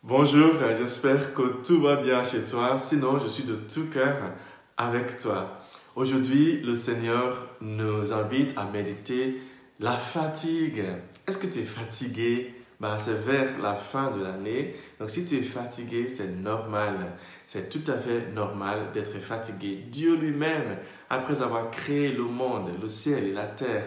Bonjour, j'espère que tout va bien chez toi. Sinon, je suis de tout cœur avec toi. Aujourd'hui, le Seigneur nous invite à méditer la fatigue. Est-ce que tu es fatigué? C'est vers la fin de l'année. Donc, si tu es fatigué, c'est normal. C'est tout à fait normal d'être fatigué. Dieu lui-même, après avoir créé le monde, le ciel et la terre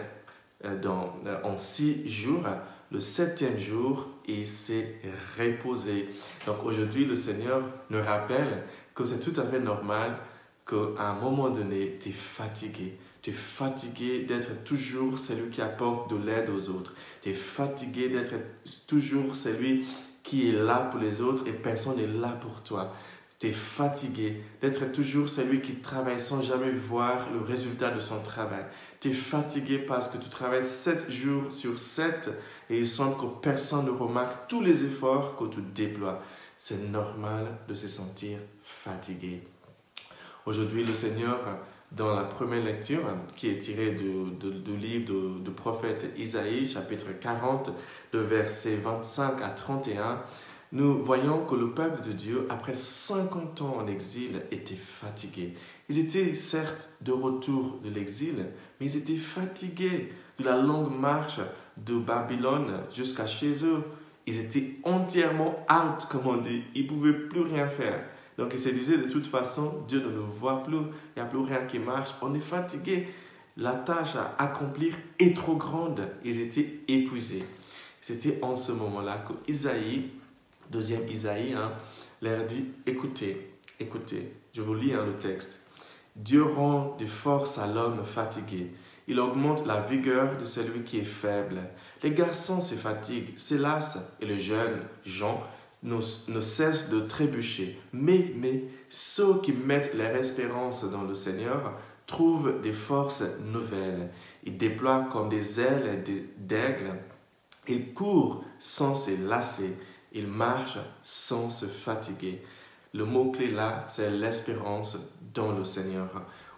en 6 jours, le 7e jour, il s'est reposé. Donc aujourd'hui, le Seigneur nous rappelle que c'est tout à fait normal qu'à un moment donné, tu es fatigué. Tu es fatigué d'être toujours celui qui apporte de l'aide aux autres. Tu es fatigué d'être toujours celui qui est là pour les autres et personne n'est là pour toi. Tu es fatigué d'être toujours celui qui travaille sans jamais voir le résultat de son travail. Tu es fatigué parce que tu travailles 7 jours sur 7 et il semble que personne ne remarque tous les efforts que tu déploies. C'est normal de se sentir fatigué. Aujourd'hui, le Seigneur, dans la première lecture, qui est tirée du livre du prophète Isaïe, chapitre 40, de versets 25 à 31, nous voyons que le peuple de Dieu, après 50 ans en exil, était fatigué. Ils étaient certes de retour de l'exil, mais ils étaient fatigués de la longue marche de Babylone jusqu'à chez eux. Ils étaient entièrement out, comme on dit. Ils ne pouvaient plus rien faire. Donc ils se disaient de toute façon, Dieu ne nous voit plus, il n'y a plus rien qui marche, on est fatigué. La tâche à accomplir est trop grande. Ils étaient épuisés. C'était en ce moment-là que Isaïe, deuxième Isaïe, leur dit, écoutez, je vous lis le texte. Dieu rend des forces à l'homme fatigué. Il augmente la vigueur de celui qui est faible. Les garçons se fatiguent, se lassent, et les jeunes gens ne cessent de trébucher. Mais ceux qui mettent leur espérance dans le Seigneur trouvent des forces nouvelles. Ils déploient comme des ailes d'aigle. Ils courent sans se lasser. Ils marchent sans se fatiguer. Le mot-clé là, c'est l'espérance dans le Seigneur.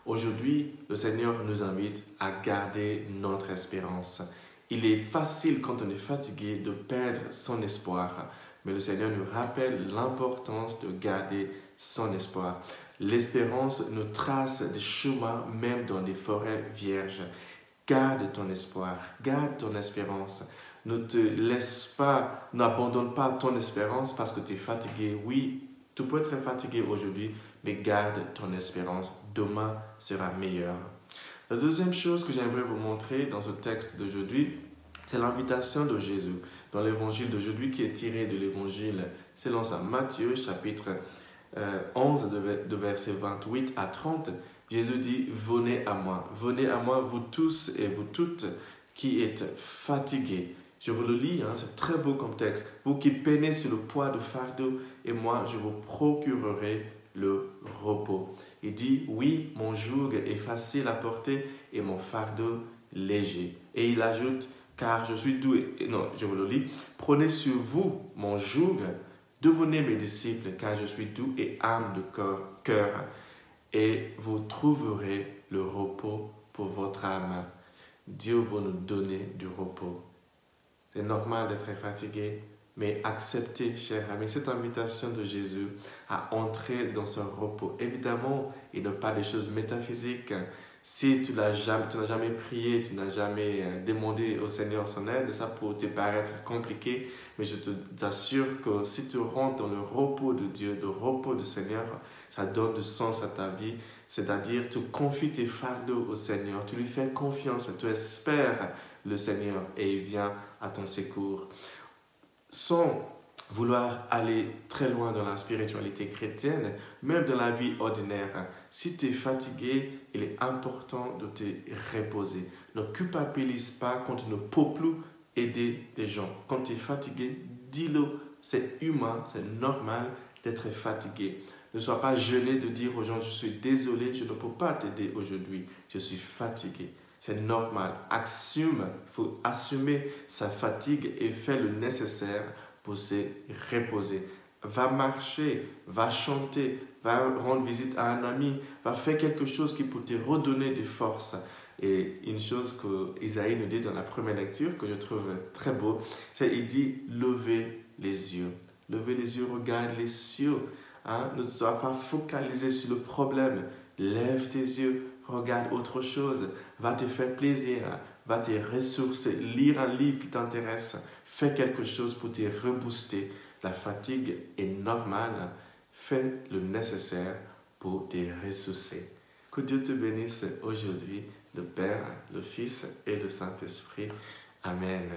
Aujourd'hui, le Seigneur nous invite à garder notre espérance. Il est facile quand on est fatigué de perdre son espoir, mais le Seigneur nous rappelle l'importance de garder son espoir. L'espérance nous trace des chemins même dans des forêts vierges. Garde ton espoir, garde ton espérance. Ne te laisse pas, n'abandonne pas ton espérance parce que tu es fatigué. Oui, tu peux être fatigué aujourd'hui, mais garde ton espérance. Demain sera meilleur. La deuxième chose que j'aimerais vous montrer dans ce texte d'aujourd'hui, c'est l'invitation de Jésus dans l'évangile d'aujourd'hui qui est tiré de l'évangile selon saint Matthieu, chapitre 11, de versets 28 à 30. Jésus dit, venez à moi, vous tous et vous toutes qui êtes fatigués. Je vous le lis, c'est très beau comme texte. Vous qui peinez sur le poids de fardeau, et moi je vous procurerai le repos. Il dit, oui, mon joug est facile à porter et mon fardeau léger. Et il ajoute, car je suis doux, je vous le lis, prenez sur vous mon joug, devenez mes disciples, car je suis doux et âme de cœur, et vous trouverez le repos pour votre âme. Dieu va nous donner du repos. C'est normal d'être fatigué, mais acceptez, cher ami, cette invitation de Jésus à entrer dans son repos. Évidemment, il ne parle pas des choses métaphysiques. Si tu n'as jamais prié, tu n'as jamais demandé au Seigneur son aide, ça peut te paraître compliqué, mais je t'assure que si tu rentres dans le repos de Dieu, le repos du Seigneur, ça donne du sens à ta vie. C'est-à-dire, tu confies tes fardeaux au Seigneur, tu lui fais confiance, tu espères le Seigneur et il vient à ton secours. Sans vouloir aller très loin dans la spiritualité chrétienne, même dans la vie ordinaire, si tu es fatigué, il est important de te reposer. Ne culpabilise pas quand tu ne peux plus aider des gens. Quand tu es fatigué, dis-le, c'est humain, c'est normal d'être fatigué. Ne sois pas gêné de dire aux gens, je suis désolé, je ne peux pas t'aider aujourd'hui, je suis fatigué. C'est normal. Il faut assumer sa fatigue et faire le nécessaire pour se reposer. Va marcher, va chanter, va rendre visite à un ami, va faire quelque chose qui peut te redonner des forces. Et une chose que Isaïe nous dit dans la première lecture, que je trouve très beau, c'est qu'il dit, levez les yeux. Levez les yeux, regarde les cieux. Hein? Ne sois pas focalisé sur le problème. Lève tes yeux, regarde autre chose. Va te faire plaisir, va te ressourcer. Lire un livre qui t'intéresse. Fais quelque chose pour te rebooster. La fatigue est normale. Fais le nécessaire pour te ressourcer. Que Dieu te bénisse aujourd'hui, le Père, le Fils et le Saint-Esprit. Amen.